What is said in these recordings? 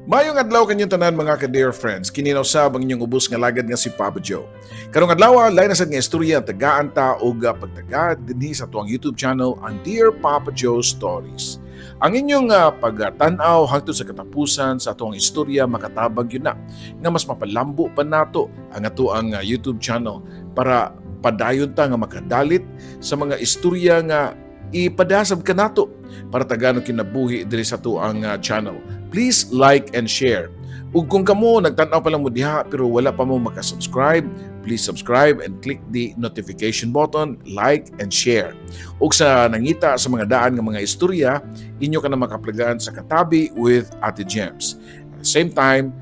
Mayong adlaw kanyang tanan mga ka-dear friends. Kininaw sab ang inyong ubos nga lagad nga si Papa Joe. Karong adlaw lain na sad nga istorya ang tagaan ta og pagtagad dinhi sa tuwang YouTube channel ang Dear Papa Joe Stories. Ang inyong pagtan-aw hangtod sa katapusan sa atong istorya makatabang yun na nga mas mapalambo pa nato ang ato ang YouTube channel para padayon ta nga makadalit sa mga istorya nga ipadasab ka nato para tagano kinabuhi diri sa ato ang channel. Please like and share. Ug kung kamo nagtan-aw pa lang mo diha pero wala pa mo maka-subscribe, please subscribe and click the notification button, like and share. Ug sa nangita sa mga daan nga mga istorya, inyo ka na makaplagaan sa katabi with Ate Gems. At the same time,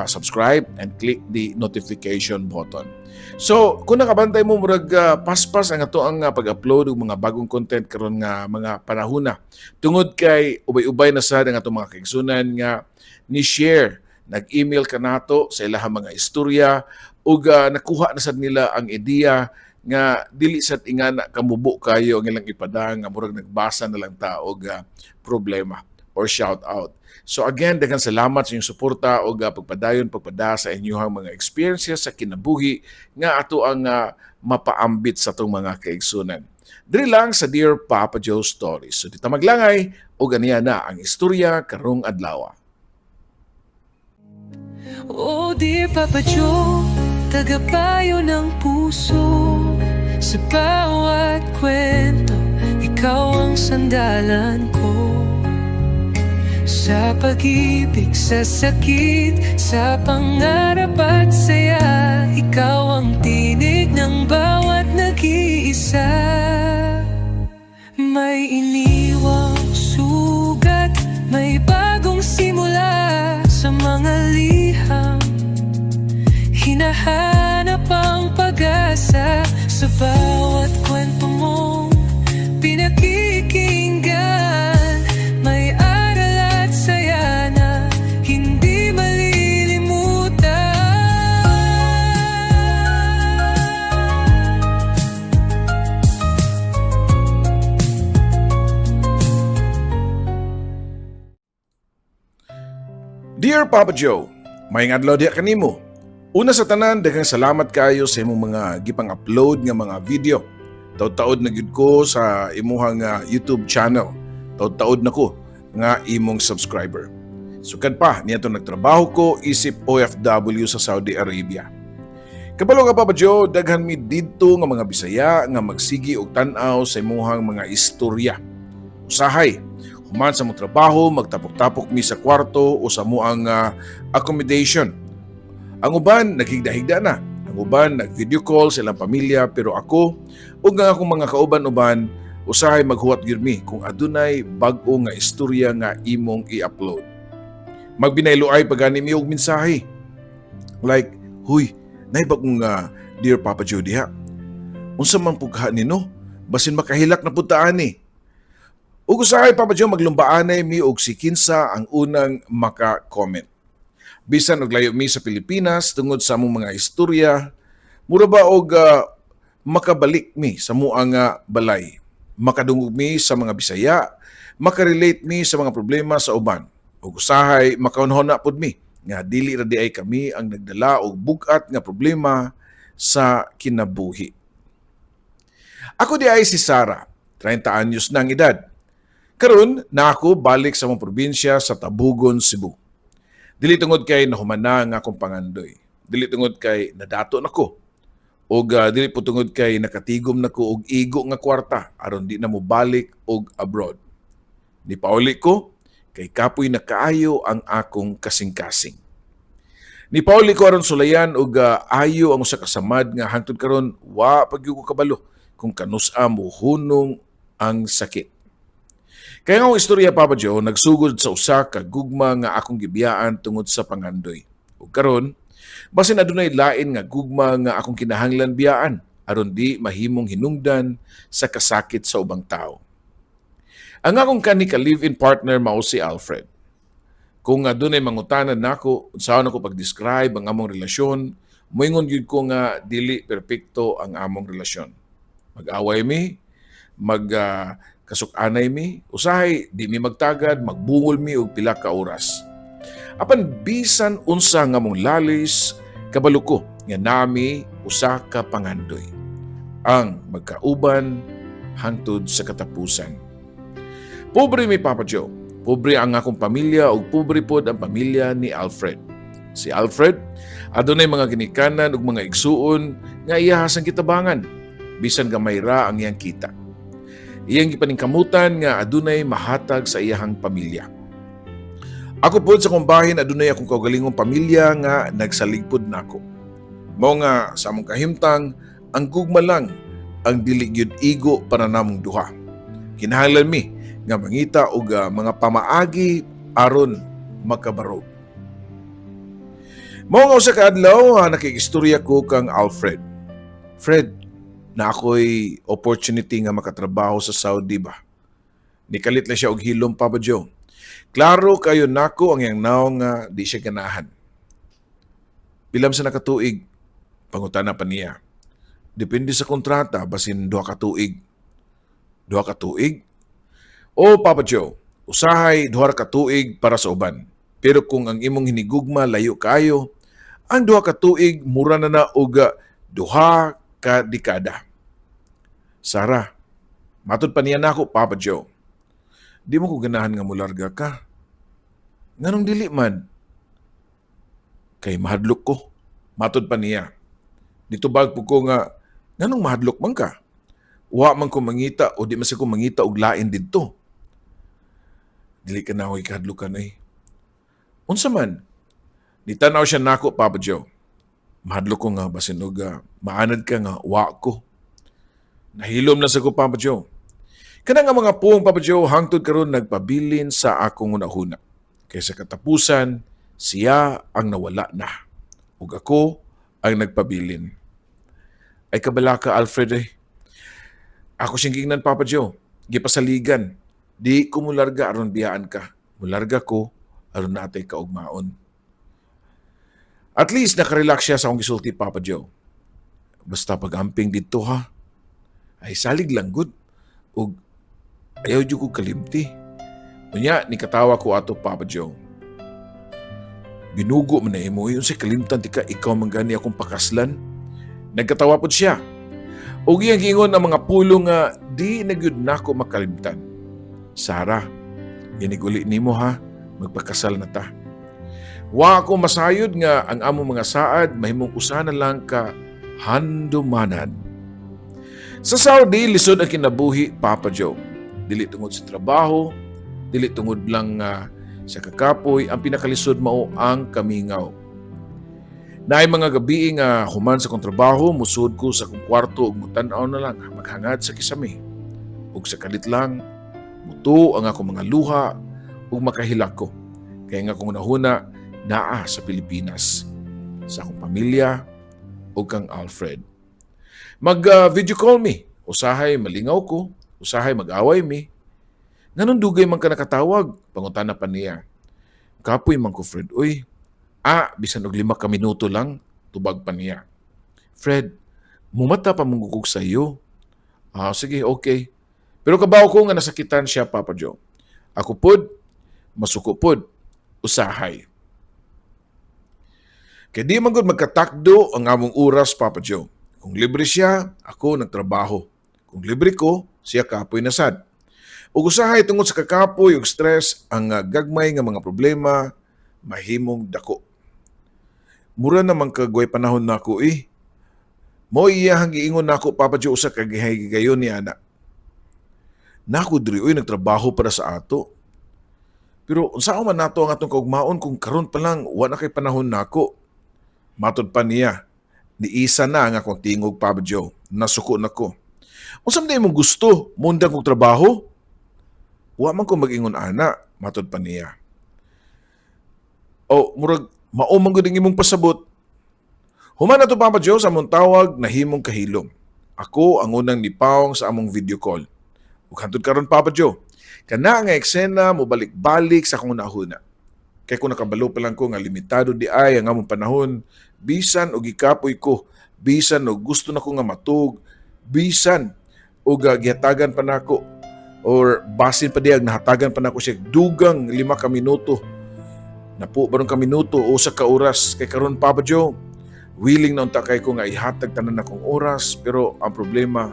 subscribe and click the notification button. So, kung nakabantay mo murag paspas ang ato ang pag-upload ng mga bagong content karon nga mga panahon na. Tungod kay ubay-ubay na sad ang atong mga kaigsunan nga ni share, nag-email ka nato sa ilahang mga istorya ug nakuha na sad nila ang ideya nga dili sad ingana kamubo kayo ang ilang ipadang nga murag nagbasa na lang ta og problema or shout out. So again, daghang salamat sa inyong suporta o pagpada sa inyong mga experiences sa kinabuhi nga ato ang mapaambit sa itong mga kaigsunan. Diri lang sa Dear Papa Joe Stories. So dito maglangay o ganiya na ang istorya karong adlaw. Oh dear Papa Joe, tagapayo ng puso. Sa bawat kwento, ikaw ang sandalan ko. Sa pag-ibig, sa sakit, sa pangarap at saya, ikaw ang tinig ng bawat nag-iisa. May iniwang sugat, may bagong simula sa mga liham. Hinahanap ang pag-asa sa bawat kwento mong pinakikinggan. May Dear Papa Joe, mayong adlaw diha kanimo. Una sa tanan, daghang salamat kayo sa imong mga gipang-upload nga mga video. Taud-taud na gyud ko sa imuhang YouTube channel. Taud-taud na ko nga imong subscriber. Sukad pa niadto nagtrabaho ko isip OFW sa Saudi Arabia. Kabalo ka Papa Joe, daghan mi didto nga mga Bisaya nga magsigi og tan-aw sa imuhang mga istorya. Usahay human sa mong trabaho, magtapok-tapok mi sa kwarto o sa muang accommodation. Ang uban, naghigda-higda na. Ang uban, nag-video call sa ilang pamilya, pero ako, o nga akong mga kauban-uban, usahay maghuwat gyud mi kung adunay bag-o nga istorya nga imong i-upload. Magbinayloay pagani mi og mensahe. Like, huy, naibag Dear Papa Joe diha. Unsa man pugha nino? Basin makahilak na puntaan ni. Ug usahay Papa Joe maglumbaanay mi og si kinsa ang unang maka-comment. Bisan og layo mi sa Pilipinas tungod sa among mga istorya, mura ba og makabalik mi sa muang balay. Makadungog mi sa mga Bisaya, makarelate mi sa mga problema sa uban. Ug usahay makaunhon na pud mi nga dili ra di ay kami ang nagdala og bugat nga problema sa kinabuhi. Ako di ay si Sarah, 30 anyos na ang edad. Karon na ako balik sa mong probinsya sa Tabugon, Cebu. Dili tungod kay nahumana nga akong pangandoy. Dili tungod kay nadato nako. Og dili po tungod kay nakatigom nako og igo nga kwarta aron di na mo balik og abroad. Ni pauli ko kay kapoy na kaayo ang akong kasing-kasing. Ni pauli ko aron sulayan og ayo ang usa ka samad nga hangtod karon wa pagyud ko kabalo kung kanusa mo hunong ang sakit. Kaya nga ang istorya Papa Joe nagsugod sa usa ka gugma nga akong gibiyaan tungod sa pangandoy. Ug karon, basin adunay lain nga gugma nga akong kinahanglan biyaan aron di mahimong hinungdan sa kasakit sa ubang tao. Ang akong kani ka live-in partner mao si Alfred. Kung adunay mangutanan nako unsaon ako pag-describe ang among relasyon, moingon gyud ko nga dili perpekto ang among relasyon. Mag-away mi, kasuk-anay mi, usahay, di mi magtagad, magbungol mi og pila ka oras. Apan bisan unsa nga mong lalis, kabalo ko nga nami usa ka pangandoy. Ang magkauban hangtod sa katapusan. Pobre mi Papa Joe. Pobre ang akong pamilya ug pobre pod ang pamilya ni Alfred. Si Alfred, adunay mga ginikanan ug mga igsuon nga iyahas ang kitabangan, bisan gamay ra ang iyang kita. Iyang gipaningkamutan nga adunay mahatag sa iyahang pamilya. Ako pod sa kong bahin adunay akong kaugalingong pamilya nga nagsaligpod nako. Mao nga sa among kahimtang ang gugma lang ang dili gyud igo para namong duha. Kinahanglan mi nga mangita og mga pamaagi aron makabarog. Mao nga usa ka adlaw nakikistorya ko kang Alfred. Fred, na ako'y opportunity nga makatrabaho sa Saudi ba? Nikalit lang siya og hilom, Papa Joe. Klaro kayo nako ang iyang naong nga di siya ganahan. Pilam sa nakatuig, pangutana pa niya. Depende sa kontrata, basin 2 ka tuig. 2 ka tuig? O Papa Joe, usahay 2 ka tuig para sa uban. Pero kung ang imong hinigugma layo kayo, ang 2 ka tuig mura na og 2 ka dekada. Sarah, matod pa niya nako, Papa Joe. Di mo ko ganahan nga mularga ka. Nganong dili man? Kay mahadlok ko. Matod pa niya. Nitubag po ko nga, nganong mahadlok man ka? Wa man ko mangita o di man sa ko mangita og lain didto. Dili ka na ako'y kahadlukan ay. Unsa man? Nitanaw siya nako, Papa Joe. Mahadlok ko nga basin og maanad ka nga wa ko. Nahilom na sa ko, Papa Joe. Kana nga mga puong, Papa Joe, hangtod karon nagpabilin sa akong unahuna. Kaysa katapusan, siya ang nawala na. Ug ako ang nagpabilin. Ay kabala ka, Alfred eh. Ako siyang gingnan, Papa Joe. Gipasaligan. Di ko mularga aron biyaan ka. Mularga ko aron natay kaugmaon. At least nakarelax siya sa akong gisulti, Papa Joe. Basta pag-amping dito ha. Ay salig lang good. Ug ayaw dyo ko kalimti. Unya, ni katawa ko ato, Papa Joe. Binugo man na imo, yun sa kalimtan tika, ikaw manggani akong pakaslan. Nagkatawa po siya. Ug iyang gingon ang mga pulong nga di nagyud nako makalimtan. Sarah, giniguli nimo ha, magpakasal na ta. Wa ako masayod nga ang among mga saad mahimong usa na lang ka handumanan. Sa Saudi, lisod ang kinabuhi, Papa Joe. Dili tungod sa trabaho, dili tungod lang sa kakapoy, ang pinakalisod mao ang kamingaw. Naay mga gabi nga human sa kong trabaho, musud ko sa kong kwarto ug mutan-aw na lang maghangad sa kisame. Ug sa kalit lang, muto ang akong mga luha ug makahilak ko. Kaya nga kung nahuna, naa sa Pilipinas, sa akong pamilya ug kang Alfred. Mag-video call mi, usahay malingaw ko, usahay mag-away mi. Nganon dugay man ka nakatawag, pangutana pa niya. Kapoy man ko, Fred, uy. Bisan og 5 ka minuto lang, tubag pa niya. Fred, mumata pa mong sa iyo. Sige, okay. Pero kabaw ko nga nasakitan siya, Papa Joe. Ako pod, masuko pod, usahay. Kaya di man gud magkatakdo ang among oras, Papa Joe. Kung libre siya, ako nagtrabaho. Kung libre ko, siya kapoy nasad. Ug usahay tungod sa kakapoy ug stress, ang gagmay nga mga problema mahimong dako. Mura naman kagway panahon nako eh. Mo iyahang giingon nako, Papa Joe, usa ka gigayon ni ana. Nako diri oy nagtrabaho para sa ato. Pero unsa man nato ang atong kaugmaon kung karon pa lang wa na kay panahon nako. Matod pa niya. Ni isa na ang akong tingog, Papa Joe. Nasuko na ko. Unsa man imong gusto? Mundang kong trabaho? Wa man ko mag-ingon ana, matod pa niya. Murag maumang gud imong pasabot. Human na to, Papa Joe, sa among tawag na himong kahilom. Ako ang unang nipawong sa among video call. Ug hantod karon, Papa Joe, kana nga eksena mo balik-balik sa akong nahuna. Kaya kung nakabalo pa lang ko nga limitado di ay ang among panahon, bisan o gikapoy ko, bisan o gusto na ko nga matug, bisan o gihatagan pa nako or basin pa diag nahatagan pa nako siya dugang 5 ka minuto. Napo baron ka minuto o sa ka oras kay karon Papa Joe. Willing na unta kay ko nga ihatag tanan akong oras pero ang problema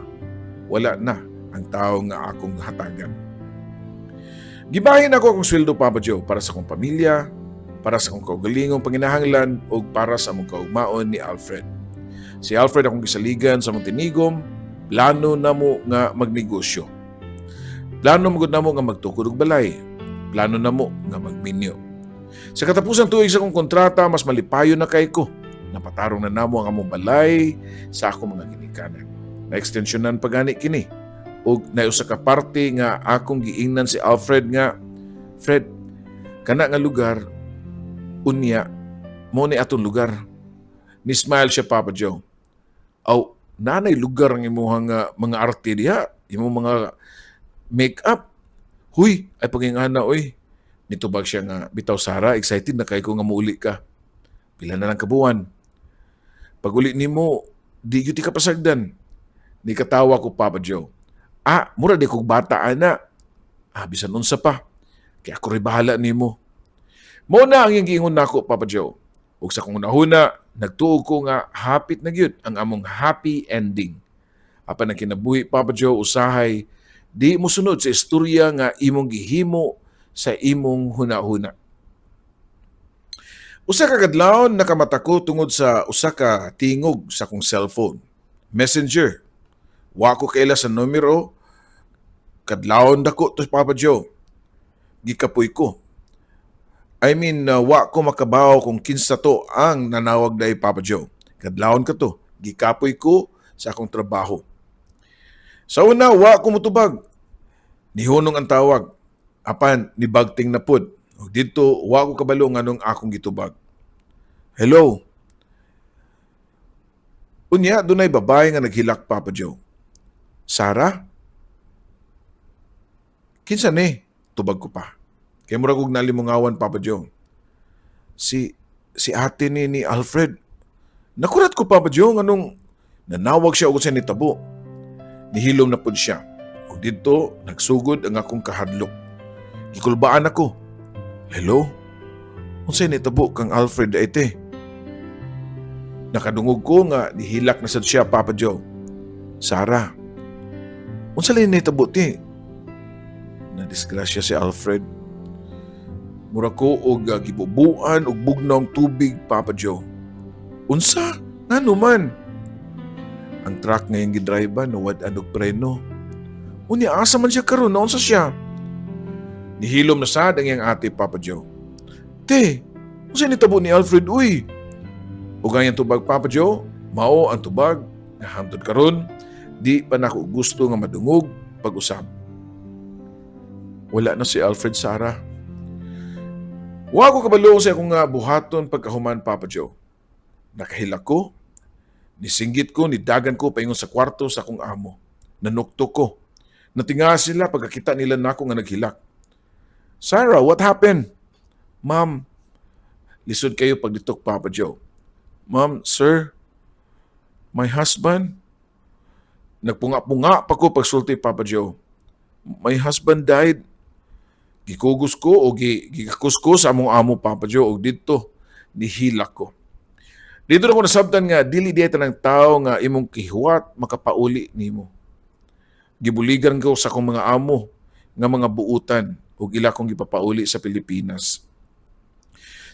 wala na ang tao nga akong hatagan. Gibahin ako akong sweldo Papa Joe para sa akong pamilya, para sa akong kaugalingong panginahanglan o para sa among kaugmaon ni Alfred. Si Alfred akong gisaligan sa among tinigom, plano namo nga magnegosyo. Plano mo namo nga magtukod og balay. Plano namo nga magminyo. Sa katapusang tuig sa akong kontrata, mas malipayon na kay ko. Napatarong na namo ang among balay sa akong mga ginikanan. Na-extensyonan pa gani kini. O nausa ka parte nga akong giingnan si Alfred nga, Fred, kana nga lugar, unya, mo ni atong lugar. Ni smile siya Papa Joe. Aw, nanay lugar ang imuhang mga arte diha, imong mga make-up. Huy, ay pagingana, oy. Nitubag siya nga, bitaw Sara, excited na kay ko nga muuli ka. Pila na lang kabuwan. Pag uli ni mo, di yun ka pasagdan. Di katawa ko, Papa Joe. Mura di kong bata, ana. Bisan unsa pa. Kaya ako rin bahala ni mo. Muna ang yung giingon nako, Papa Joe. Ug sa kong nahuna, nagtuog ko nga hapit na gyud ang among happy ending. Apan ang kinabuhi, Papa Joe, usahay, di mo sunod sa istorya nga imong gihimo sa imong hunahuna. Usa ka kadlawon nakamata ko tungod sa usa ka tingog sa kong cellphone. Messenger. Wa ko kaila sa numero. Kadlawon dako to Papa Joe. Gikapoy ko. Wa ko makabaw kung kinsa to ang nanawag day Papa Joe. Kadlawon ka to. Gikapoy ko sa akong trabaho. Sa una, wa ko mutubag. Nihunong ang tawag. Apan, nibagting na pod. O dito, wa ko kabalo nga nung akong gitubag. Hello? Unya, dunay babae nga naghilak, Papa Joe. Sarah? Kinsa ni? Tubag ko pa. Kaya murag og nalimungawan, Papa Joe. Si ate ni Alfred. Nakurat ko, Papa Joe, nga nung nanawag siya og sa nitabo. Nihilom na pod siya. O dito, nagsugod ang akong kahadlok. Ikulbaan ako. Hello? Unsay nitabo kang Alfred ite? Nakadungog ko nga nihilak na sad siya, Papa Joe. Sarah, unsa lay nitabo ti? Nadisgrasya si Alfred. Mura ko og gibubuan og bugnong tubig, Papa Joe. Unsa? Ngano man? Ang truck nga yung gidriban nawad-an og preno. Unya asa man siya karon? Naunsa siya? Nihilom na sad ang iyang ate, Papa Joe. Te, unsa nitabo ni Alfred, uy? Ug ang tubag, Papa Joe, mao ang tubag nga hangtod karon di pa nako gusto nga madungog pag-usab. Wala na si Alfred, Sarah. Wa ko kabalo sa akong buhaton pagkahuman, Papa Joe. Nakahilak ko, nisinggit ko, nidagan ko paingon sa kwarto sa akong amo. Nanuktok ko. Natinga sila pagkakita nila nako nga naghilak. Sarah, what happened? Ma'am, lisod kayo pagditok, Papa Joe. Ma'am, sir, my husband. Nagpunga-punga pa ko pagsulti, Papa Joe. My husband died. Gikugos ko o gikakus ko sa among amo, Papa Joe, o dito, nihilak ko. Dito na ko nasabtan nga, dili dieta ng tao nga imong kihuwat, makapauli nimo. Gibuligan ko sa akong mga amo, nga mga buutan, o ila kong gipapauli sa Pilipinas.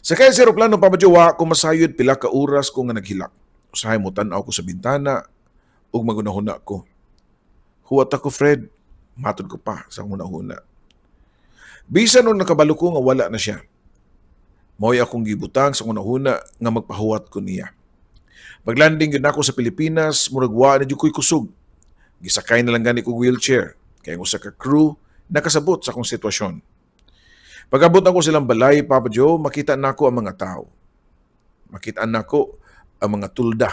Sa kaya sa aeroplano, Papa Joe, wa ko masayod pila ka oras ko nga naghilak. Usahay mo tanaw ko sa bintana, ug magunahuna ko. Huwat ako, Fred. Matod ko pa sa hunahuna. Bisan nung nakabalo ko nga wala na siya. Mao'y akong gibutang sa hunahuna nga magpahuwat ko niya. Paglanding yun ako sa Pilipinas, muragwa na di ko'y kusog. Gisakay na lang gani ko wheelchair. Kaya usa ka crew, nakasabot sa akong sitwasyon. Pag-abot ako silang balay, Papa Joe, makita na ako ang mga tao. Makita na ako ang mga tulda.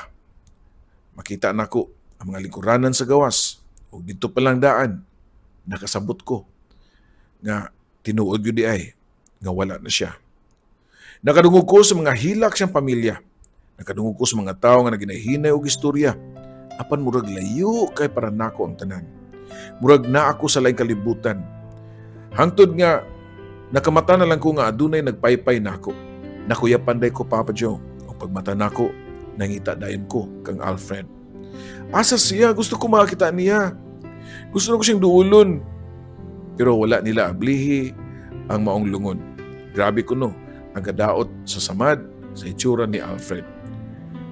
Makita na ako ang mga lingkuranan sa gawas. O dito palang daan, nakasabot ko. Nga tinuod yun di ay, nga wala na siya. Nakadungog ko sa mga hilak siyang pamilya. Nakadungog ko sa mga tao nga naginahinay og istorya. Apan murag layo kay para nako ang tanan. Murag na ako sa laing kalibutan. Hangtod nga, Nakamata na lang ko nga adunay nagpaypay nako. Nakuya panday ko Papa Joe. O pagmata nako, nangita dayon ko kang Alfred. Asa siya? Gusto ko makakita niya. Gusto na ko siyang duulon. Pero wala nila ablihi ang maong lungon. Grabe ko no, ang gadaot sa samad sa itsura ni Alfred.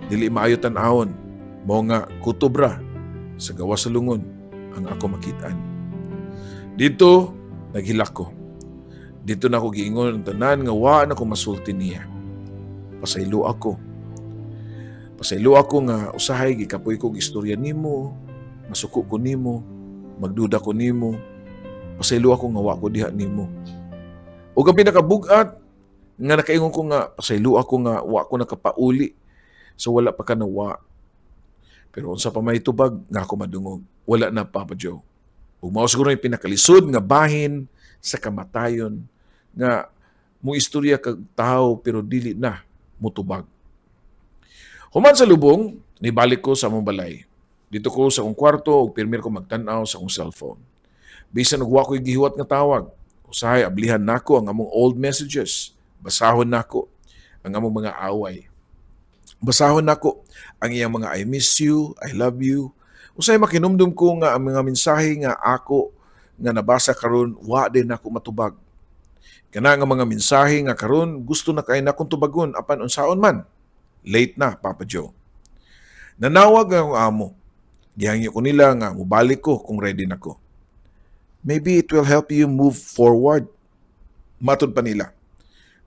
Dili maayo tan-awon, mao nga kutobra sa gawa sa lungon ang ako makitaan. Dito, naghilak ko. Dito na ako giingon ang tanan nga wa na ko masulti niya. Pasaylo ako. Pasaylo ako nga usahay gikapoy ko istorya nimo, masuko ko nimo, magduda ko nimo. Pasaylo ako nga wa ko diha nimo. Ug ang pinakabugat nga nakaingon ko nga pasaylo ako nga wa ko nakapauli so wala pa ka nawa. Pero unsa pa may tubag nga ako madungog, wala na Papa Joe. Ug mao siguro yung pinakalisod nga bahin sa kamatayon nga mo istorya kag tao pero dili na mutubag. Human sa lubong, nibalik ko sa among balay. Dito ko sa akong kwarto ug pirmir ko magtan-aw sa akong cellphone. Bisan ug wa ko'y gihiwat nga tawag, usahay ablihan nako ang among old messages. Basahon nako ang among mga away. Basahon nako ang iyang mga I miss you, I love you. Usay makinumdum ko nga ang mga mensahe nga ako nga nabasa karon wa din nako matubag. Kana nga mga mensahe nga karon gusto na kay nakong tubagon apan unsaon man. Late na Papa Joe. Nanawag ang amo. Gihangyo ko nila nga mubalik ko kung ready nako. Maybe it will help you move forward. Matod pa nila.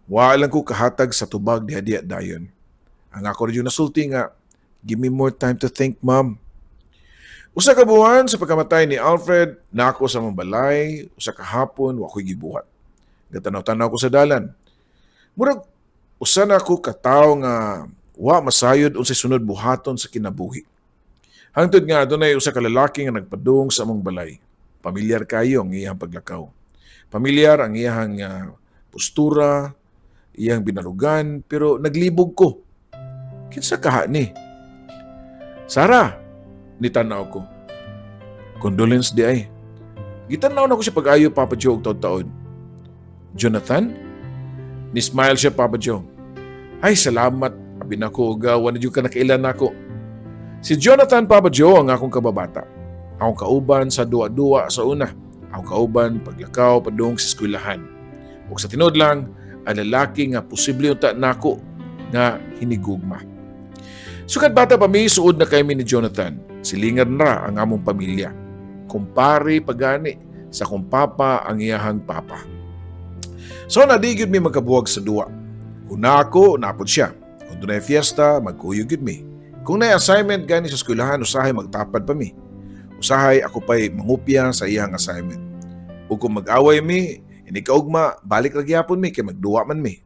Wa lang ko kahatag sa tubag diha dayon. Ang ako rin yung nasulti nga, give me more time to think, Mom. Usa ka buwan sa pagkamatay ni Alfred, nako sa mambalay, usa ka hapon, wa ko'y gibuhat. Gatanaw-tanaw ko sa dalan. Murag, usa na ako kataw nga, wa masayod unsay sunod buhaton sa kinabuhi. Hangtod nga, dunay usa ka lalaki nga nagpadung sa among balay. Pamilyar kayo ang iyang paglakaw. Pamilyar ang iyang postura, iyang binarugan, pero naglibog ko. Kinsa kaha ni? Sarah, nitanaw ko. Condolence di ay. Gitanaw na ko siya pag-ayo, Papa Joe, taon-taon. Jonathan? Ni-smile siya, Papa Joe. Ay, salamat. Abi na ko, gawa na ka nakailan ako. Si Jonathan, Papa Joe, ang akong kababata. Akong kauban sa duwa-duwa sa una. Akong kauban paglakaw padung sa eskwelahan. O sa tinod lang, ang lalaki nga posible unta nako nga hinigugma. Sukat bata pa mi, suod na kami ni Jonathan. Silingan na ang among pamilya. Kumpare pagani sa kung papa ang iyahang papa. So nadigid mi magkabuwag sa duwa. Kung nako, napod siya. Kung dunay fiesta, magkuyog yun mi. Kung na assignment gani sa eskwelahan, usahay magtapad pa mi. Usahay ako pa'y mangupya sa iyang assignment. O kung mag-away mi, inikaugma, balik ragyapon mi, kay magduwa man mi.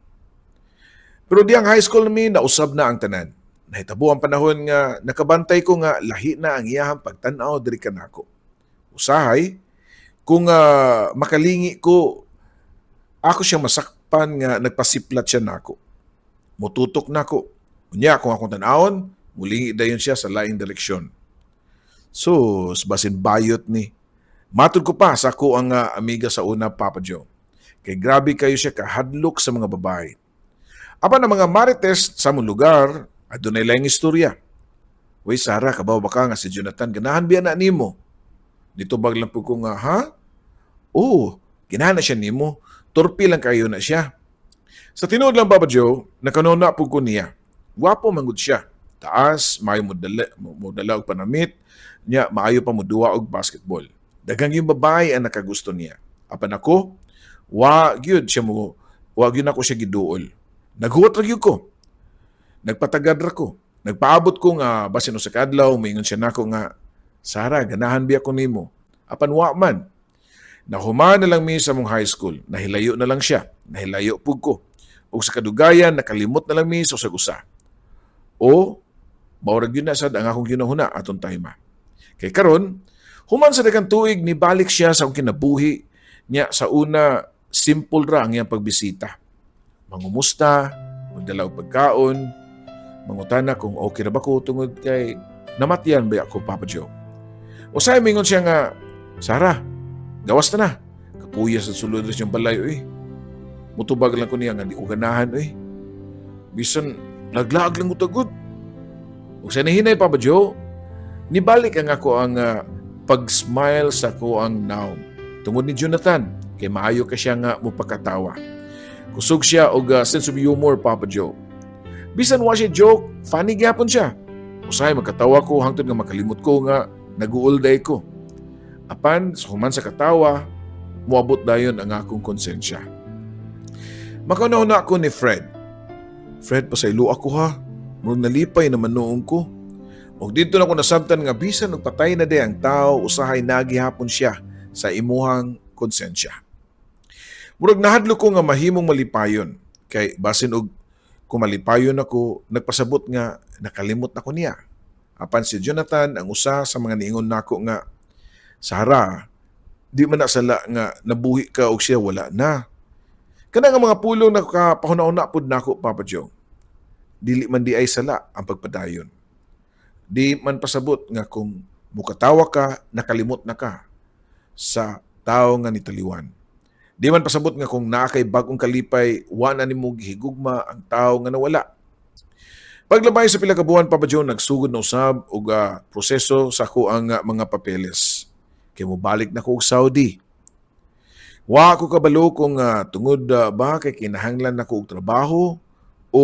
Pero diyang high school mi, nausab na ang tanan. Nahitabo ang panahon nga nakabantay ko nga lahi na ang iyahang pagtanaw diri kanako. Usahay, kung makalingi ko, ako siyang masakpan nga nagpasiplat siya nako. Mututok nako. Unya kung akong tanawon, mulingi dayon siya sa laing direksyon. So, basin bayot ni. Matod ko pa sa ako ang amiga sa una, Papa Joe. Kay grabe kayo siya kahadlok sa mga babae. Apan ang mga marites sa mong lugar, adunay laing istorya. Uy, Sarah, kabaw ba ka nga si Jonathan? Ganahan biya na nimo. Dito bag lang po ko nga, ha? Oo, ganahan na siya nimo. Torpi lang kayo na siya. Sa tinuod lang, Papa Joe, nakanuna po ko niya. Gwapo manggod siya. Taas, maayo mo dala og panamit, niya maayo pa mo duwa og basketball. Dagang yung babae ang nakagusto niya. Apan ako, wag yun ako siya giduol. Naghuwat ra gyud ko. Nagpatagad ra ko. Nagpaabot ko nga basin sa kadlaw, moingon siya nako nga, Sarah, ganahan biya ko nimo. Apan wa man. Nahuman na lang mi sa mong high school. Nahilayo na lang siya. Nahilayo pug ko. Ug sa kadugayan, nakalimot na lang mi sa usag-usa. O, maurag yun na sad ang akong ginahuna atong time. Kay karon, human sa daghang tuig ni balik siya sa akong kinabuhi niya sa una, simple ra ang iyang pagbisita. Mangumusta, magdala og pagkaon, mangutana kung okay na ba ko tungod kay namatyan ba ako, Papa Joe. Usay mingon siya nga, Sarah, gawas na na. Kapuya sa sulod rin siyang balay, Mutubag lang ko niya nga di ko ganahan eh. Bisan laglaag lang utagod. Ug sa nahinay Papa Joe, nibalik ang ako ang pag-smile sa ko ang naong. Tungod ni Jonathan, kay maayo ka siya nga mupakatawa. Kusog siya og sense of humor Papa Joe. Bisan wa siya joke, funny gyapon siya. Usahay magkatawa ko hangtod nga makalimot ko nga naguulday ko. Apan human sa katawa, muabot dayon ang akong konsensya. Makauna-una ako ni Fred. Fred, pasaylo ako ha. Murag nalipay naman noong ko. O dito na ko nasabtan nga bisan og patay na day ang tao, usahay nagihapon siya sa imuhang konsensya. Murag nahadlo ko nga mahimong malipayon. Kay basin og kung malipayon ako, nagpasabot nga nakalimot na ko niya. Apan si Jonathan ang usa sa mga niingon nako nga, Sarah, di man nasala nga nabuhi ka og siya wala na. Kana nga mga pulong nakapahuna-una pud nako Papa Joe. Dili man di ay sala ang pagpadayon. Di man pasabot nga kung mukatawa ka, nakalimot na ka sa tao nga nitaliwan. Di man pasabot nga kung naakay bagong kalipay, wala nimo gihigugma ang tao nga nawala. Paglabay sa pila ka buwan Papa Joe, nagsugod na usab og proseso sa ko ang mga papeles. Kay mobalik na ko og Saudi. Wa ko kabalo kung tungod ba kay kinahanglan na ko og trabaho o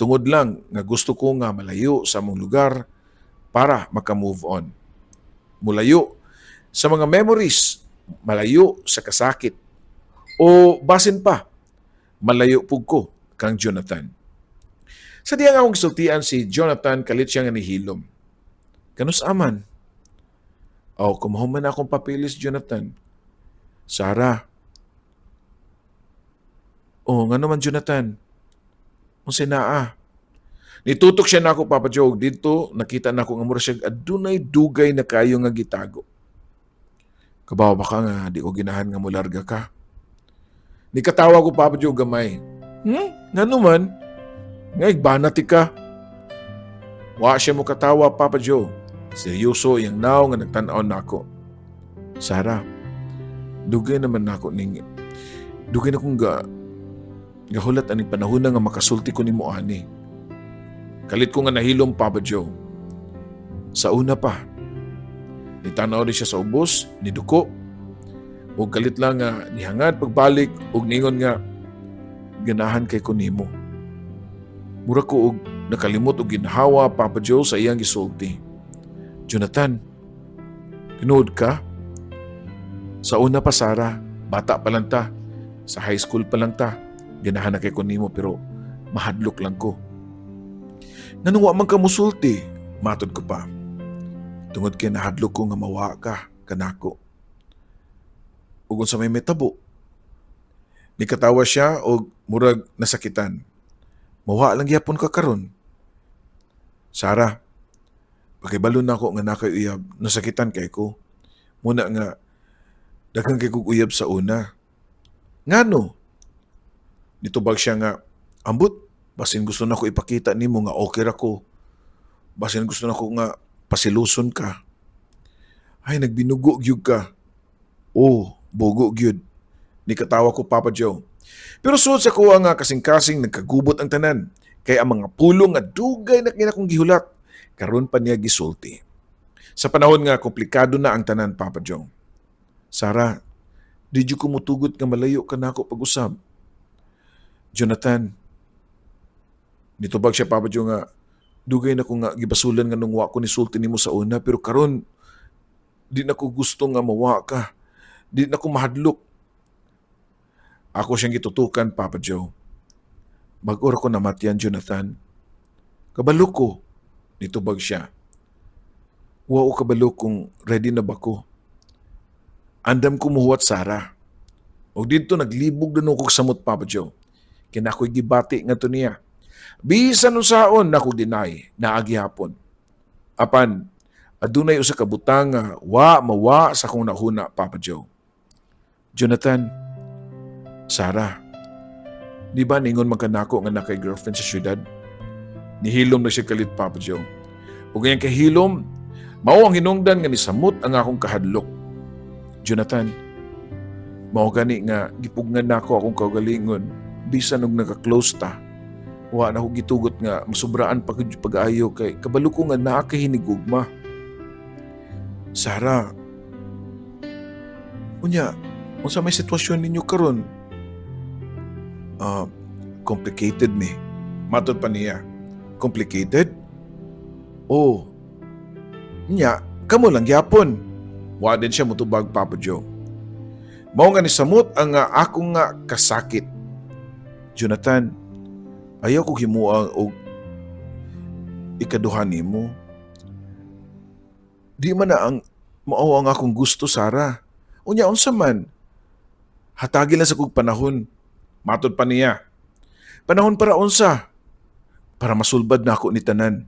tungod lang nga gusto ko nga malayo sa among lugar para maka-move on. Mulayo sa mga memories, malayo sa kasakit, o basin pa, malayo pug ko kang Jonathan. Sa diyang akong gisultian si Jonathan, kalit siya nga nihilom. Kanus aman? O, kumuhuman akong papilis, Jonathan. Sarah. O, nga naman, Jonathan. Unsay naa. Nitutok siya na ako, Papa Joe. Dito, nakita na ako nga mura siya adunay dugay na kayo nga gitago. Kabawa ba ka nga, di ko ginahan nga mularga ka. Nikatawa ko, Papa Joe, gamay. Nga naman? Nga igbanati ka. Wa siya mo katawa, Papa Joe. Seryoso yung now nga nagtanaw na ako. Sarah, dugay naman na ako ning... Dugay na kong gahulat aning panahon na nga makasulti ko ni mo ani. Kalit ko nga nahilom, Papa Joe. Sa una pa, nitanaw rin siya sa ubos, ni Duko. O kalit lang nga nihangad pagbalik o ningon nga ganahan kay ko nimo. Mura ko og nakalimot og ginhawa, Papa Joe, sa iyang gisulti. Jonathan, tinuod ka? Sa una pa, Sarah, bata pa lang ta. Sa high school pa lang ta. Ganahan na kay ko nimo pero mahadlok lang ko. Nanuwa man ka musulti, matod ko pa. Tungod kay nahadlok ko nga mawa ka, kanako. Ug sa may metabo. Nikatawa siya og murag nasakitan. Mawa lang gyapon ka karon. Sarah, pakibalon na ako nga nakay uyab, nasakitan kay ko. Muna nga, daghang kay kong uyab sa una. Ngano? Nitubag siya nga, ambot, basin gusto na ko ipakita nimo nga okay ra ko. Basin gusto na ko nga pasiluson ka. Ay, nagbinugo gyud ka. Oh, bugo gyud. Nikatawa ko, Papa Joe. Pero suod sa ko nga kasing-kasing nagkagubot ang tanan. Kay ang mga pulong nga dugay na kinakong gihulat. Karon pa niya gisulti. Sa panahon nga komplikado na ang tanan, Papa Joe. Sarah, di ko mutugot nga malayo ka na ako pag-usab. Jonathan, nitubag siya, Papa Joe, nga dugay na ko nga gibasulan nga nung wa ko ni sulti nimo sa una, pero karon di na ko gusto nga mawa ka. Di na ko mahadlok. Ako siyang gitutukan, Papa Joe. Bag-ora ko namatyan, Jonathan. Kabalo ko, nitubag siya. Wa o kabalo kung ready na ba ko. Andam ko muhuwat, Sarah. O dito naglibog na nung samot, Papa Joe. Kinakoy gibati nga to niya. Bisan no saon na ko deny na agihapon. Apan, adunay usa ka butang nga mawa sa kong nahuna, Papa Joe. Jonathan, Sarah, di ba ningon magkanako nga nakay girlfriend sa syudad? Nihilom na siya kalit, Papa Joe. O ganyan kahilom, mao ang hinungdan nga nisamot ang akong kahadlok. Jonathan, Mao gani nga gipugnan nako akong kaugalingon bisan og naka-close ta. Wa na ko gitugot nga masubraan pa gyud pag-ayo kay kabalo ko nga naa kay hinigugma. Sarah, unya, unsa may sitwasyon ninyo karon? Complicated ni. Matod pa niya. Complicated? Oh. Nya, kamo lang gyapon. Wa din siya mutubag, Papa Joe. Mao nga ni samot ang akong nga kasakit. Jonathan, ayaw ko himuang og ikaduhan nimo. Di man na ang mao ang akong gusto, Sarah. Unya unsa man? Hatagi lang sa kog panahon. Matod pa niya. Panahon para unsa? Para masulbad na ako ni tanan.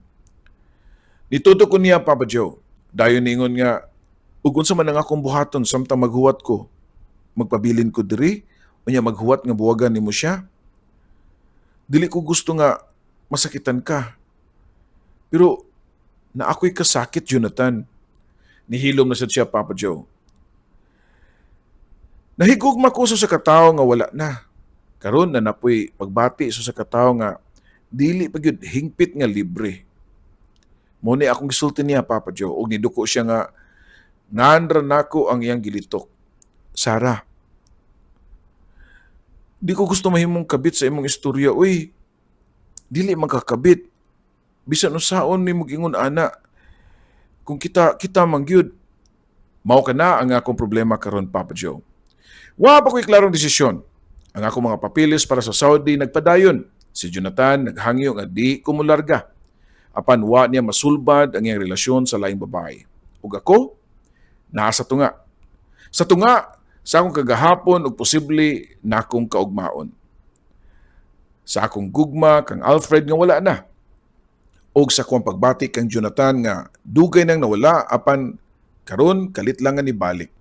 Nituto ko niya, Papa Joe. Dayon ningon nga, ug unsa man ang akong buhaton samtang maghuwat ko. Magpabilin ko diri, unya maghuwat nga buwagan nimo siya. Dili ko gusto nga masakitan ka. Pero na ako'y kasakit, Jonathan. Nihilom na siya, Papa Joe. Nahigugma ko sa katawo nga wala na. Karon na napoy pagbati sa katawo nga dili pa gyud hingpit nga libre. Mo ni akong gisulti niya, Papa Joe, ug niduko siya nga nganra nako ang iyang gilitok. Sarah, di ko gusto mahimong kabit sa imong istorya, uy. Dili magkakabit. Bisan usaon ni ingon ana. Kung kita mangyud, mao ka na ang akong problema karon, Papa Joe. Wa pa ko'y klarong desisyon. Ang akong mga papilis para sa Saudi nagpadayon. Si Jonathan naghangyo nga di kumularga. Apan wa niya masulbad ang iyang relasyon sa laing babae. Ug ako, nasa tunga. Sa tunga, sa akong kagahapon ug posible na akong kaugmaon. Sa akong gugma kang Alfred nga wala na. Og sa akong pagbati kang Jonathan nga dugay nang nawala apan karon kalit lang nga ni balik.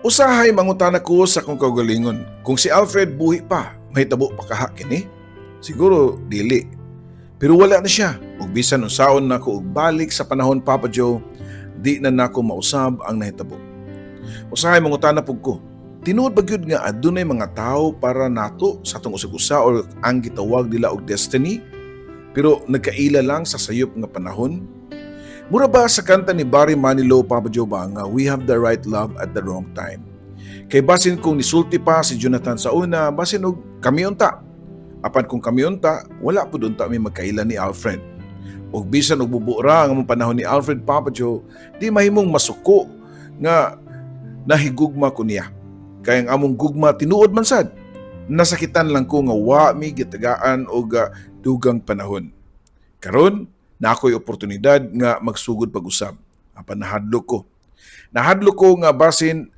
Usahay mangutan ako sa akong kaugalingon. Kung si Alfred buhi pa, may tabo pa kaha kini? Siguro dili. Pero wala na siya. Ug bisan unsaon na ako og balik sa panahon, Papa Joe, di na nako mausab ang nahitabo. Usahay mangutan na pug ko. Tinuod ba gyud nga adunay mga tao para nato sa atong usag-usa or ang gitawag nila og destiny? Pero nagkaila lang sa sayop nga panahon? Mura ba sa kanta ni Barry Manilow, Papa Joe, ba nga we have the right love at the wrong time? Kay basin kung nisulti pa si Jonathan sa una, basin og kami unta. Apan kung kami unta, wala po doon may magkaila ni Alfred. Og bisan og bubura ang among panahon ni Alfred, Papa Joe, di mahimong masuko nga nahigugma ko niya. Kaya ang among gugma tinuod man sad. Nasakitan lang ko nga wa mi gitagaan og dugang panahon. Karon na ako'y oportunidad nga magsugod pag-usab. Apan nahadlok ko. Nahadlok ko nga basin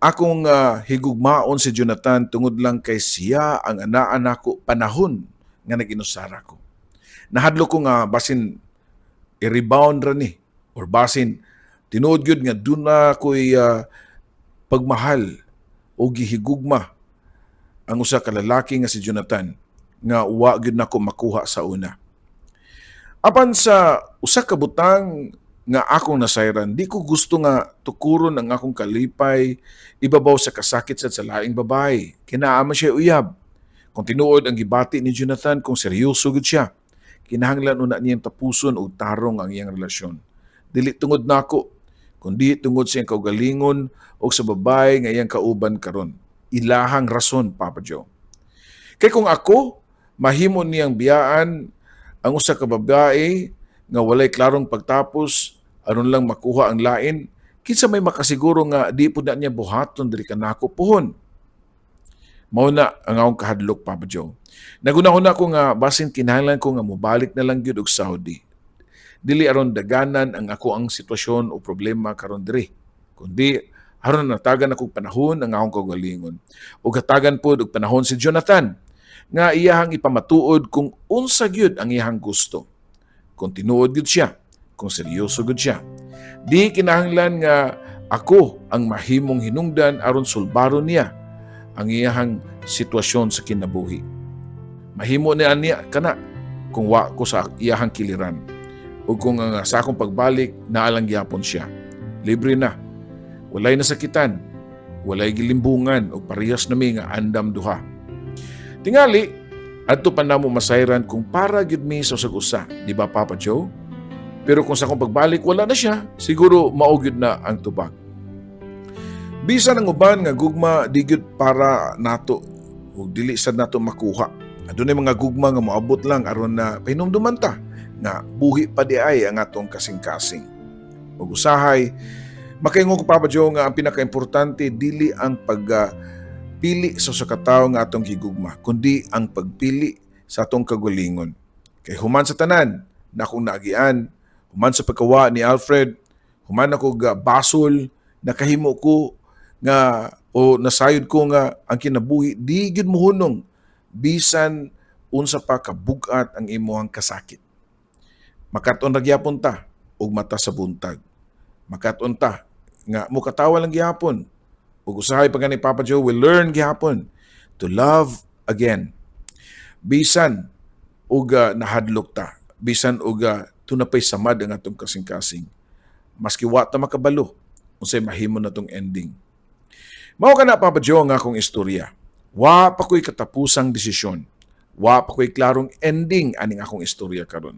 akong higugmaon si Jonathan tungod lang kay siya ang anaan nako panahon nga naginusara ko. Nahadlok ko nga basin i-rebound ra ni or basin tinuod gyud nga duna ko'y pagmahal o gihigugma ang usa ka lalaki nga si Jonathan nga wa gyud nako makuha sa una. Apan sa usa ka butang nga akong nasayran, di ko gusto nga tukuron ang akong kalipay ibabaw sa kasakit sa laing babae. Kinaaman siya uyab. Kung tinuod ang gibati ni Jonathan kung seryoso gud siya, kinahanglan una niyang tapuson o tarong ang iyang relasyon. Dili tungod nako, kundi tungod sa iyang kaugalingon o sa babae nga iyang kauban karon. Ilahang rason, Papa Joe. Kay kung ako, mahimo niyang biyaan ang usa ka babae nga walay klarong pagtapos aron lang makuha ang lain, kinsa may makasiguro nga di pud na niya buhaton diri kanako puhon. Mao na ang akong kahadlok, Papa Joe. Nagunahon ako nga basin kinahanglan ko nga mobalik na lang gyud og Saudi. Dili aron daganan ang ako ang sitwasyon o problema karon diri, kundi aron natagan ako panahon ang akong kaugalingon. Ug hatagan pod og panahon si Jonathan nga iyahang ipamatuod kung unsa gyud ang iyahang gusto. Kung tinuod gyud siya, kung seryoso gyud siya. Di kinahanglan nga ako ang mahimong hinungdan aron sulbaron niya ang iyahang sitwasyon sa kinabuhi. Mahimo niya kana kung wa ko sa iyahang kiliran. O kung sa akong pagbalik, naalang gyapon siya. Libre na. walay nasakitan, walay gilimbungan o parehas nami nga andam duha. Tingali, adto pa namo masayran kung para gyud mi sa usag-usa, di ba Papa Joe? Pero kung sa akong pagbalik wala na siya, siguro mao gyud na ang tubag. Bisan ang uban nga gugma di gyud para nato ug dili sad nato makuha. Adunay mga gugma nga moabot lang aron na pahinumduman ta nga buhi pa di ay ang atong kasing-kasing. Ug usahay, makaingon ko Papa Joe nga ang pinakaimportante dili ang pagpili sa katawo nga atong gigugma, kundi ang pagpili sa atong kagalingon. Kay human sa tanan, na akong naagian, human sa pagkawa ni Alfred, human ako basol, nakahimo ko nga o nasayod ko nga ang kinabuhi di gyud mohunong bisan unsa pa kabugat ang imuhang kasakit. Makaton ra gyapon ta og mata sa buntag. Makaton ta nga mukatawa lang gyapon. Ug usahay pa gani Papa Joe will learn gyapon to love again. Bisan og nahadlok ta, bisan og tunapay samad ang atong kasing-kasing. Maski wa ta makabalo unsay mahimo natong ending. Mao kana Papa Joe nga akong istorya. Wa pa ko'y katapusang desisyon. Wa pa ko'y klarong ending aning akong istorya karon.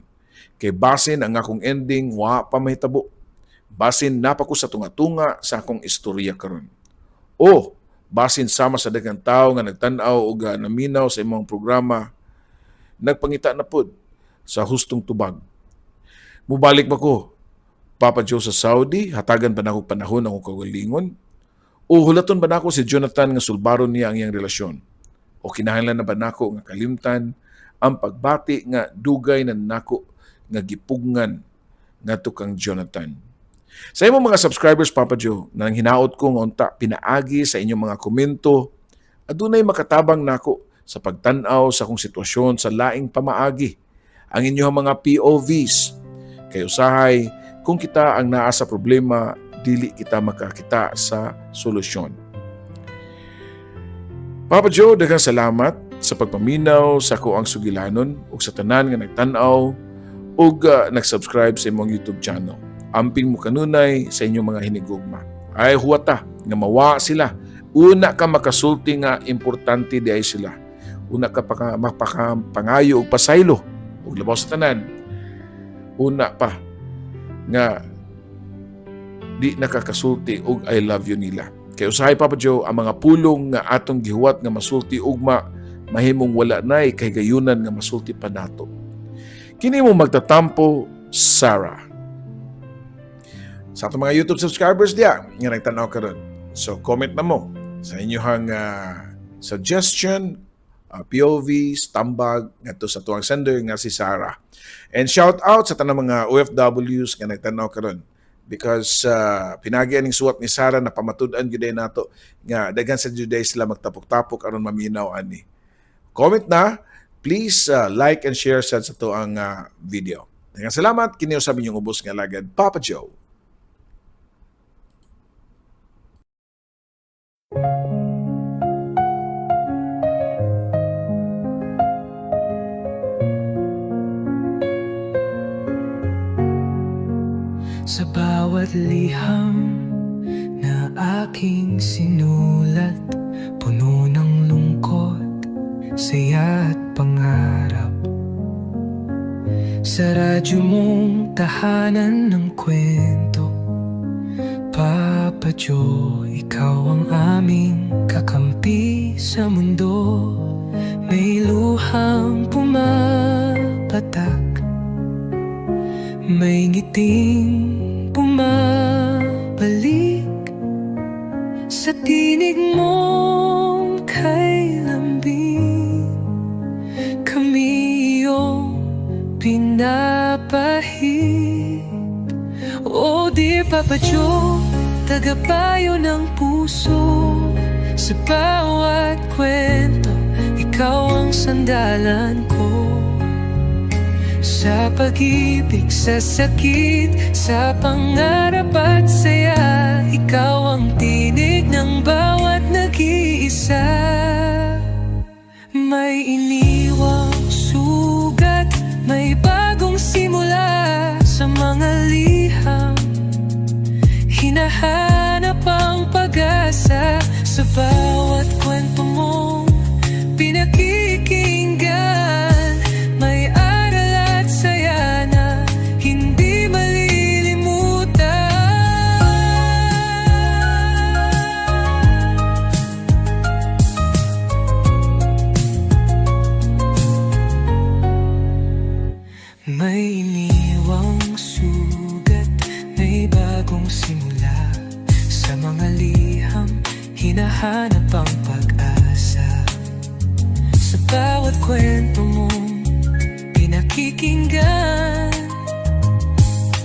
Kay basin ang akong ending wa pa mahitabo. Basin na pa ko sa tunga-tunga sa akong istorya karon. O basin sama sa daghang tawo nga nagtan-aw o naminaw sa imong programa, nagpangita na pod sa hustong tubag. Mubalik ba ko Papa Joe sa Saudi, hatagan ba na ako panahon ang akong kagalingon? O hulaton ba nako si Jonathan nga sulbaron niya ang iyang relasyon? O kinahanglan na ba nako nga kalimtan ang pagbati nga dugay na nako nga gipugngan ngadto kang Jonathan? Sa imong mga subscribers Papa Joe, nang hinaot ko nga unta pinaagi sa inyong mga komento, adunay makatabang nako sa pagtan-aw sa akong sitwasyon sa laing pamaagi. Ang inyong mga POVs. Kay usahay, kung kita ang naa sa problema, dili kita makakita sa solusyon. Papa Joe, daghang salamat sa pagpaminaw sa ako ang sugilanon ug sa tanan nga nagtan-aw ug nag-subscribe sa imong YouTube channel. Amping mo kanunay sa inyong mga hinigugma. Ay huwata nga mawa sila. Una ka makasulti nga importante di ay sila. Una ka makapangayo ug pasaylo ug labaw sa tanan. Una pa nga di nakakasulti og I love you nila. Kay usahay Papa Joe, ang mga pulong nga atong gihuwat nga masulti ugma mahimong wala nay kay gayunan nga masulti pa nato. Kini mo magtatampo, Sarah. Sa atong mga YouTube subscribers diya nga nagtan-aw karon. So comment na mo sa inyong suggestion, POVs, tambag ngadto sa tuwang sender nga si Sarah. And shout out sa tanang mga OFWs nga nagtan-aw karon. Because pinagi aning suwat ni Sarah na pamatud-an gyud nato nga daghan sa Juday sila magtapok-tapok aron maminaw ani. Comment na, please like and share sa to ang video. Daghang salamat kini usab inyong ubos nga lagad Papa Joe. Sa bawat liham na aking sinulat, puno ng lungkot, saya at pangarap. Sa radyo mong tahanan ng kwento, Papa Joe, ikaw ang aming kakampi sa mundo. May luhang pumapatak, may ngiting bumabalik sa tinig mong kay lambing. Kami iyong pinapahid. O dear Papa Joe, tagapayo ng puso. Sa bawat kwento, ikaw ang sandalan ko. Sa pag-ibig, sa sakit, sa pangarap at saya, ikaw ang tinig ng bawat nag-iisa. May iniwang sugat, may bagong simula sa mga liham. Hinahanap ang Sa bawat kwento mong pinakikinggan, may aral at saya na hindi malilimutan. May iniwang sugat, may bagong simula. Sa mga liham, hinahanap ang pag-asa. Sa bawat kwento mong pinakikinggan,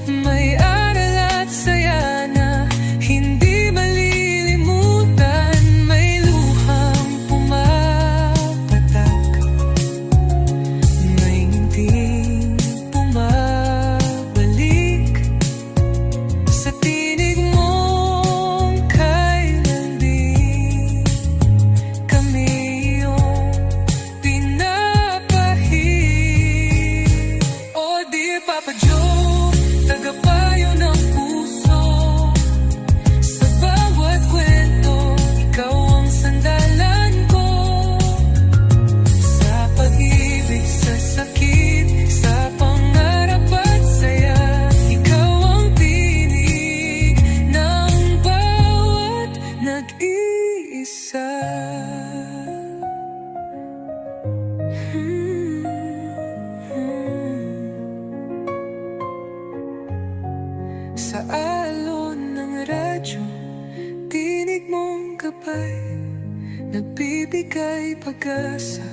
may aral at saya na hindi malilimutan. May luhang pumapatak, may ngiting bumabalik sa tinig mong kailan din kami iyong pinapahid. Oh dear Papa Joe, tagapayo ng puso. Sa bawat kwento, ikaw ang sandalan ko. Sa pag-ibig, sa sakit, sa pangarap at saya, ikaw ang tinig ng bawat nag-iisa. Sa alon ng radyo, tinig mong gabay, nagbibigay pag-asa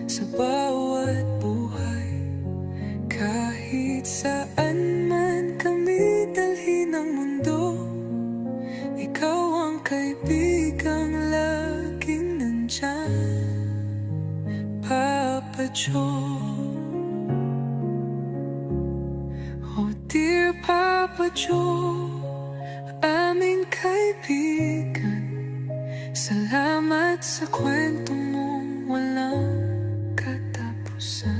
sa bawat buhay. Kahit saan man kami dalhin ng mundo, ikaw ang kaibigang laging nandyan, Papa Joe. Oh dear Papa Joe, aming kaibigan, salamat sa kwento mong walang katapusan.